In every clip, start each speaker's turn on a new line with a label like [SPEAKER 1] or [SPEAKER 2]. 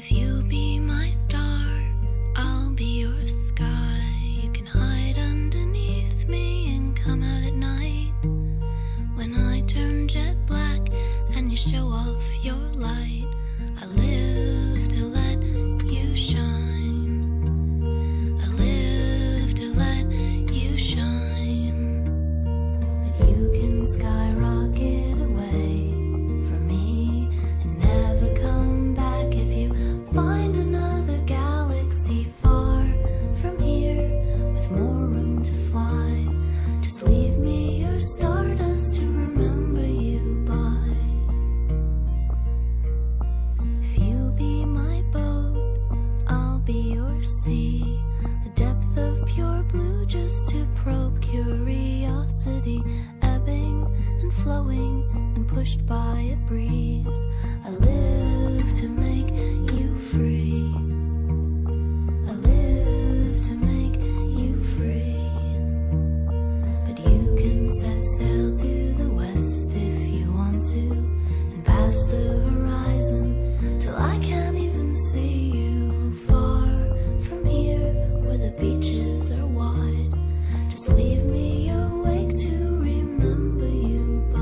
[SPEAKER 1] If you be my star, I'll be your sky. You can hide underneath me and come out at night. When I turn jet black and you show off your light, I live to let you shine. I live to let you shine. But you can skyrocket away from me and never come back if you find another galaxy far from here with more room to fly. Just leave me your stardust to remember you by. If you be my boat, I'll be your sea, a depth of pure blue just to probe curiosity, ebbing and flowing and pushed by a breeze. I live to make you free. I live to make you free. But you can set sail to the west if you want to, and past the horizon till I can't even see you. Far from here where the beaches are wide, just leave me awake to remember you by.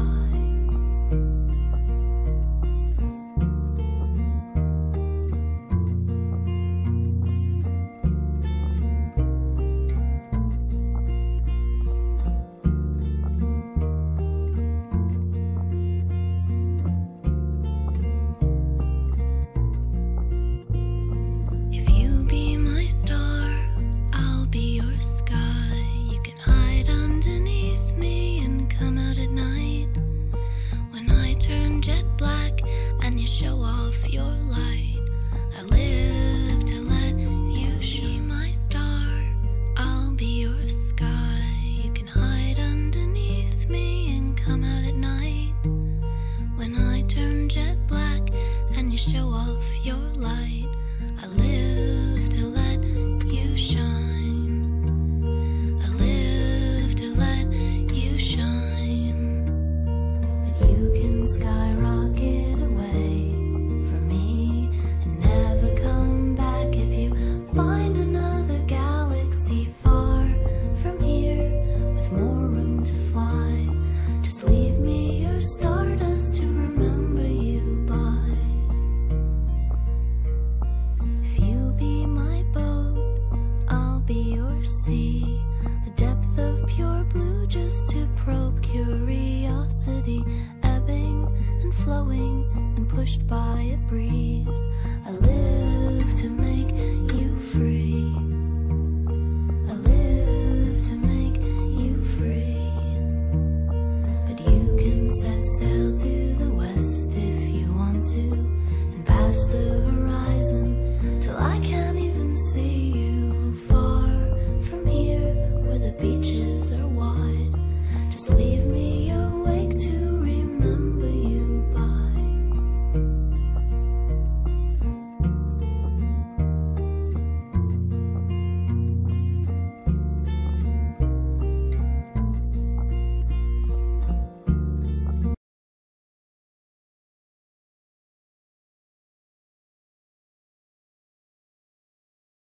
[SPEAKER 1] If you be my star, I'll be your sky. You can hide underneath me and come out at night. When I turn jet black and you show off your light, I live to let you shine. My star, I'll be your sky. You can hide underneath me and come out at night. When I turn jet black and you show off your light, I live to let you shine. I live to let you shine. But you can skyrocket away from me and never come back if you find another galaxy far from here with more room to fly. Just leave me your stardust to remember you by. If you be my boat, I'll be your sea, a depth of pure blue just to probe curiosity, ebbing and flowing and pushed by a breeze.